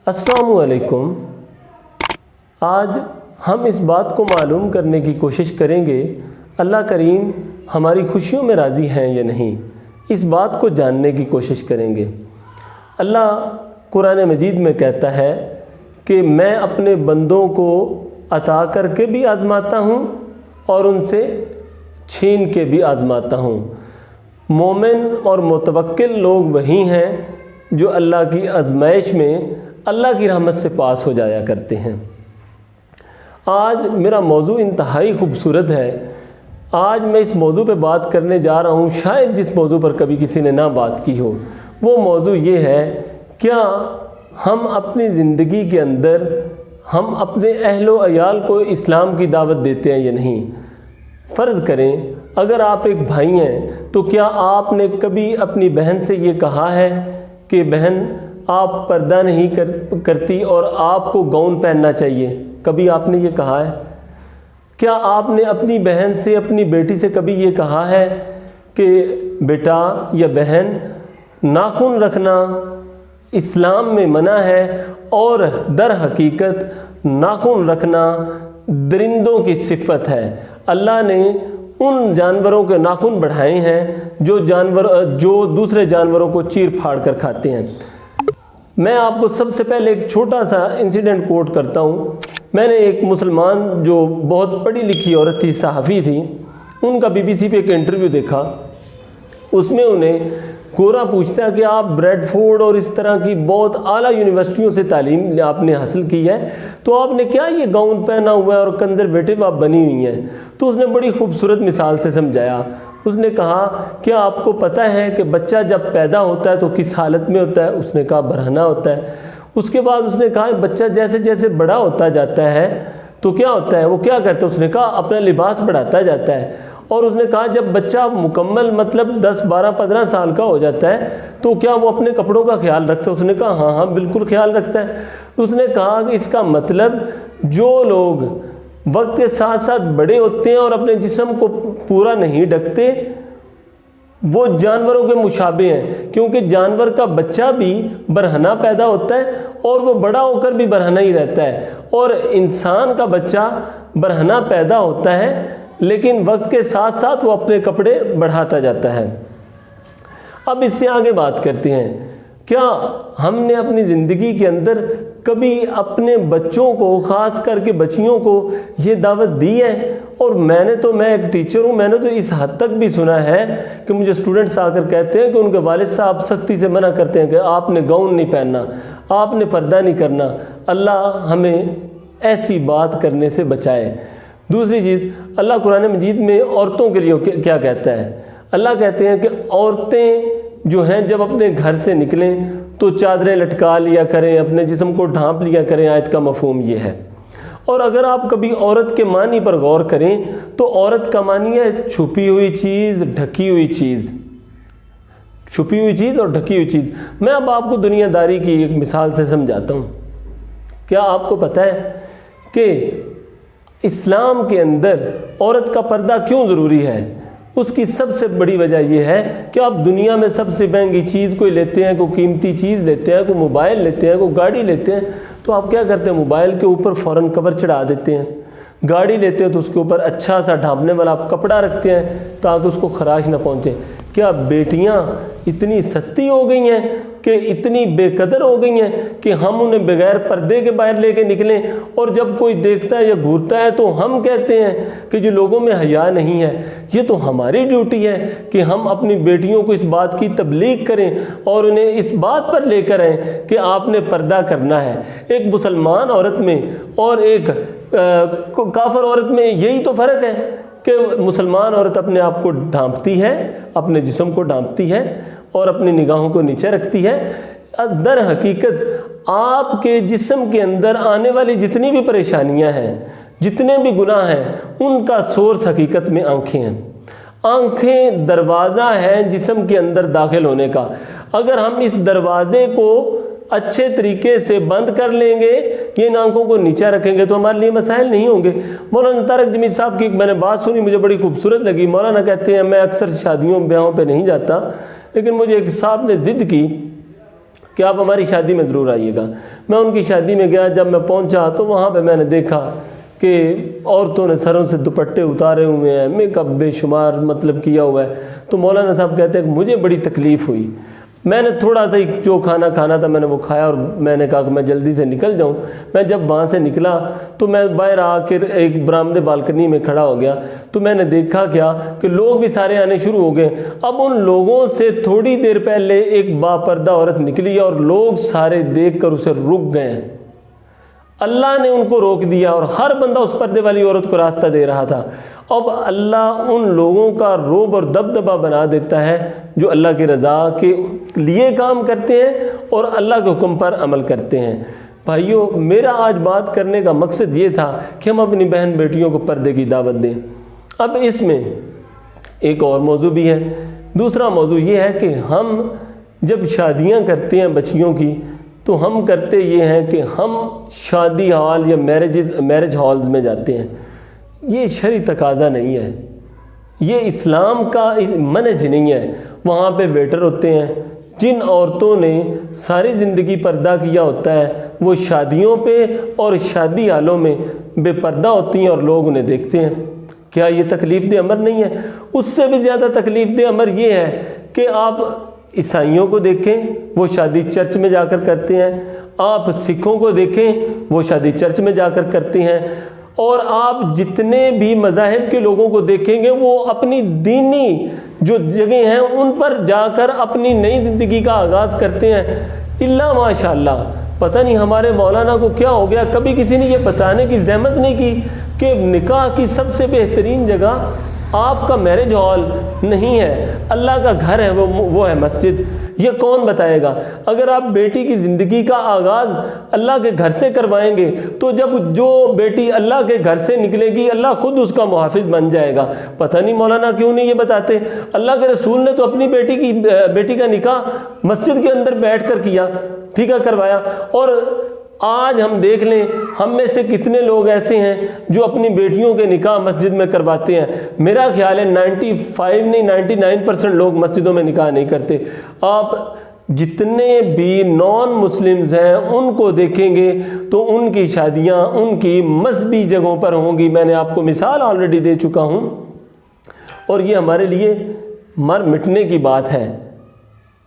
السلام علیکم۔ آج ہم اس بات کو معلوم کرنے کی کوشش کریں گے اللہ کریم ہماری خوشیوں میں راضی ہیں یا نہیں، اس بات کو جاننے کی کوشش کریں گے۔ اللہ قرآن مجید میں کہتا ہے کہ میں اپنے بندوں کو عطا کر کے بھی آزماتا ہوں اور ان سے چھین کے بھی آزماتا ہوں۔ مومن اور متوکل لوگ وہی ہیں جو اللہ کی آزمائش میں اللہ کی رحمت سے پاس ہو جایا کرتے ہیں۔ آج میرا موضوع انتہائی خوبصورت ہے۔ آج میں اس موضوع پہ بات کرنے جا رہا ہوں، شاید جس موضوع پر کبھی کسی نے نہ بات کی ہو۔ وہ موضوع یہ ہے، کیا ہم اپنی زندگی کے اندر ہم اپنے اہل و عیال کو اسلام کی دعوت دیتے ہیں یا نہیں؟ فرض کریں اگر آپ ایک بھائی ہیں تو کیا آپ نے کبھی اپنی بہن سے یہ کہا ہے کہ بہن آپ پردہ نہیں کرتی اور آپ کو گاؤن پہننا چاہیے؟ کبھی آپ نے یہ کہا ہے؟ کیا آپ نے اپنی بہن سے، اپنی بیٹی سے کبھی یہ کہا ہے کہ بیٹا یا بہن ناخن رکھنا اسلام میں منع ہے، اور در حقیقت ناخن رکھنا درندوں کی صفت ہے؟ اللہ نے ان جانوروں کے ناخن بڑھائے ہیں جو دوسرے جانوروں کو چیر پھاڑ کر کھاتے ہیں۔ میں آپ کو سب سے پہلے ایک چھوٹا سا انسیڈنٹ کوٹ کرتا ہوں۔ میں نے ایک مسلمان جو بہت پڑھی لکھی عورت تھی، صحافی تھی، ان کا BBC پہ ایک انٹرویو دیکھا۔ اس میں انہیں گورا پوچھتا ہے کہ آپ بریڈ فورڈ اور اس طرح کی بہت اعلیٰ یونیورسٹیوں سے تعلیم آپ نے حاصل کی ہے، تو آپ نے کیا یہ گاؤن پہنا ہوا ہے اور کنزرویٹو آپ بنی ہوئی ہیں؟ تو اس نے بڑی خوبصورت مثال سے سمجھایا۔ اس نے کہا کیا آپ کو پتہ ہے کہ بچہ جب پیدا ہوتا ہے تو کس حالت میں ہوتا ہے؟ اس نے کہا برہنہ ہوتا ہے۔ اس کے بعد اس نے کہا بچہ جیسے جیسے بڑا ہوتا جاتا ہے تو کیا ہوتا ہے، وہ کیا کرتا ہے؟ اس نے کہا اپنا لباس بڑھاتا جاتا ہے۔ اور اس نے کہا جب بچہ مکمل 10 12 15 سال کا ہو جاتا ہے تو کیا وہ اپنے کپڑوں کا خیال رکھتا ہے؟ اس نے کہا ہاں بالکل خیال رکھتا ہے۔ تو اس نے کہا کہ اس کا مطلب جو لوگ وقت کے ساتھ ساتھ بڑے ہوتے ہیں اور اپنے جسم کو پورا نہیں ڈھکتے وہ جانوروں کے مشابہ ہیں، کیونکہ جانور کا بچہ بھی برہنہ پیدا ہوتا ہے اور وہ بڑا ہو کر بھی برہنہ ہی رہتا ہے، اور انسان کا بچہ برہنہ پیدا ہوتا ہے لیکن وقت کے ساتھ ساتھ وہ اپنے کپڑے بڑھاتا جاتا ہے۔ اب اس سے آگے بات کرتے ہیں، کیا ہم نے اپنی زندگی کے اندر کبھی اپنے بچوں کو، خاص کر کے بچیوں کو یہ دعوت دی ہے؟ اور میں ایک ٹیچر ہوں، میں نے تو اس حد تک بھی سنا ہے کہ مجھے اسٹوڈنٹس آ کر کہتے ہیں کہ ان کے والد صاحب سختی سے منع کرتے ہیں کہ آپ نے گاؤن نہیں پہننا، آپ نے پردہ نہیں کرنا۔ اللہ ہمیں ایسی بات کرنے سے بچائے۔ دوسری چیز، اللہ قرآن مجید میں عورتوں کے لیے کیا کہتا ہے؟ اللہ کہتے ہیں کہ عورتیں جو ہیں جب اپنے گھر سے نکلیں تو چادریں لٹکا لیا کریں، اپنے جسم کو ڈھانپ لیا کریں۔ آیت کا مفہوم یہ ہے۔ اور اگر آپ کبھی عورت کے معنی پر غور کریں تو عورت کا معنی ہے چھپی ہوئی چیز، ڈھکی ہوئی چیز، چھپی ہوئی چیز اور ڈھکی ہوئی چیز۔ میں اب آپ کو دنیا داری کی ایک مثال سے سمجھاتا ہوں۔ کیا آپ کو پتہ ہے کہ اسلام کے اندر عورت کا پردہ کیوں ضروری ہے؟ اس کی سب سے بڑی وجہ یہ ہے کہ آپ دنیا میں سب سے مہنگی چیز کوئی لیتے ہیں، کوئی قیمتی چیز لیتے ہیں، کوئی موبائل لیتے ہیں، کوئی گاڑی لیتے ہیں، تو آپ کیا کرتے ہیں؟ موبائل کے اوپر فوراً کور چڑھا دیتے ہیں۔ گاڑی لیتے ہیں تو اس کے اوپر اچھا سا ڈھانپنے والا آپ کپڑا رکھتے ہیں تاکہ اس کو خراش نہ پہنچے۔ کیا بیٹیاں اتنی سستی ہو گئی ہیں کہ اتنی بے قدر ہو گئی ہیں کہ ہم انہیں بغیر پردے کے باہر لے کے نکلیں، اور جب کوئی دیکھتا ہے یا گھورتا ہے تو ہم کہتے ہیں کہ جو لوگوں میں حیا نہیں ہے؟ یہ تو ہماری ڈیوٹی ہے کہ ہم اپنی بیٹیوں کو اس بات کی تبلیغ کریں اور انہیں اس بات پر لے کر آئیں کہ آپ نے پردہ کرنا ہے۔ ایک مسلمان عورت میں اور ایک کافر عورت میں یہی تو فرق ہے کہ مسلمان عورت اپنے آپ کو ڈھانپتی ہے، اپنے جسم کو ڈھانپتی ہے اور اپنی نگاہوں کو نیچے رکھتی ہے۔ در حقیقت آپ کے جسم کے اندر آنے والی جتنی بھی پریشانیاں ہیں، جتنے بھی گناہ ہیں، ان کا سورس حقیقت میں آنکھیں ہیں۔ آنکھیں دروازہ ہے جسم کے اندر داخل ہونے کا۔ اگر ہم اس دروازے کو اچھے طریقے سے بند کر لیں گے، یہ ان آنکھوں کو نیچے رکھیں گے تو ہمارے لیے مسائل نہیں ہوں گے۔ مولانا طارق جمیل صاحب کی میں نے بات سنی، مجھے بڑی خوبصورت لگی۔ مولانا کہتے ہیں میں اکثر شادیوں بیاہوں پہ نہیں جاتا، لیکن مجھے ایک صاحب نے ضد کی کہ آپ ہماری شادی میں ضرور آئیے گا۔ میں ان کی شادی میں گیا، جب میں پہنچا تو وہاں پہ میں نے دیکھا کہ عورتوں نے سروں سے دوپٹے اتارے ہوئے ہیں، میک اپ بے شمار مطلب کیا ہوا ہے۔ تو مولانا صاحب کہتے ہیں کہ مجھے بڑی تکلیف ہوئی۔ میں نے تھوڑا سا جو کھانا تھا میں نے وہ کھایا، اور میں نے کہا کہ میں جلدی سے نکل جاؤں۔ میں جب وہاں سے نکلا تو میں باہر آ کے ایک برآمدے بالکنی میں کھڑا ہو گیا، تو میں نے دیکھا کیا کہ لوگ بھی سارے آنے شروع ہو گئے۔ اب ان لوگوں سے تھوڑی دیر پہلے ایک باپردہ عورت نکلی اور لوگ سارے دیکھ کر اسے رک گئے۔ اللہ نے ان کو روک دیا اور ہر بندہ اس پردے والی عورت کو راستہ دے رہا تھا۔ اب اللہ ان لوگوں کا رعب اور دبدبہ بنا دیتا ہے جو اللہ کی رضا کے لیے کام کرتے ہیں اور اللہ کے حکم پر عمل کرتے ہیں۔ بھائیو، میرا آج بات کرنے کا مقصد یہ تھا کہ ہم اپنی بہن بیٹیوں کو پردے کی دعوت دیں۔ اب اس میں ایک اور موضوع بھی ہے۔ دوسرا موضوع یہ ہے کہ ہم جب شادیاں کرتے ہیں بچیوں کی، تو ہم کرتے یہ ہیں کہ ہم شادی ہال یا میرج ہالز میں جاتے ہیں۔ یہ شرعی تقاضا نہیں ہے، یہ اسلام کا منہج نہیں ہے۔ وہاں پہ ویٹر ہوتے ہیں، جن عورتوں نے ساری زندگی پردہ کیا ہوتا ہے، وہ شادیوں پہ اور شادی ہالوں میں بے پردہ ہوتی ہیں اور لوگ انہیں دیکھتے ہیں۔ کیا یہ تکلیف دہ امر نہیں ہے؟ اس سے بھی زیادہ تکلیف دہ امر یہ ہے کہ آپ عیسائیوں کو دیکھیں، وہ شادی چرچ میں جا کر کرتے ہیں۔ آپ سکھوں کو دیکھیں، وہ شادی چرچ میں جا کر کرتے ہیں۔ اور آپ جتنے بھی مذاہب کے لوگوں کو دیکھیں گے، وہ اپنی دینی جو جگہیں ہیں ان پر جا کر اپنی نئی زندگی کا آغاز کرتے ہیں۔ اللہ ماشاء اللہ، پتہ نہیں ہمارے مولانا کو کیا ہو گیا، کبھی کسی نے یہ بتانے کی زحمت نہیں کی کہ نکاح کی سب سے بہترین جگہ آپ کا میرج ہال نہیں ہے، اللہ کا گھر ہے، وہ ہے مسجد۔ یہ کون بتائے گا؟ اگر آپ بیٹی کی زندگی کا آغاز اللہ کے گھر سے کروائیں گے تو جب جو بیٹی اللہ کے گھر سے نکلے گی، اللہ خود اس کا محافظ بن جائے گا۔ پتہ نہیں مولانا کیوں نہیں یہ بتاتے؟ اللہ کے رسول نے تو اپنی بیٹی کا نکاح مسجد کے اندر بیٹھ کر کیا، ٹھیک ہے، کروایا۔ اور آج ہم دیکھ لیں، ہم میں سے کتنے لوگ ایسے ہیں جو اپنی بیٹیوں کے نکاح مسجد میں کرواتے ہیں؟ میرا خیال ہے 95 نہیں 99% لوگ مسجدوں میں نکاح نہیں کرتے۔ آپ جتنے بھی نان مسلمز ہیں ان کو دیکھیں گے تو ان کی شادیاں ان کی مذہبی جگہوں پر ہوں گی۔ میں نے آپ کو مثال آلریڈی دے چکا ہوں، اور یہ ہمارے لیے مر مٹنے کی بات ہے۔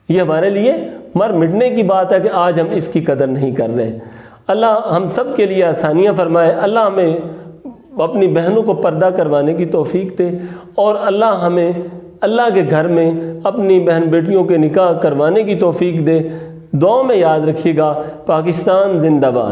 یہ ہمارے لیے مر مٹنے کی بات ہے کہ آج ہم اس کی قدر نہیں کر رہے۔ اللہ ہم سب کے لیے آسانیاں فرمائے، اللہ ہمیں اپنی بہنوں کو پردہ کروانے کی توفیق دے، اور اللہ ہمیں اللہ کے گھر میں اپنی بہن بیٹیوں کے نکاح کروانے کی توفیق دے۔ دعاؤں میں یاد رکھیے گا۔ پاکستان زندہ باد۔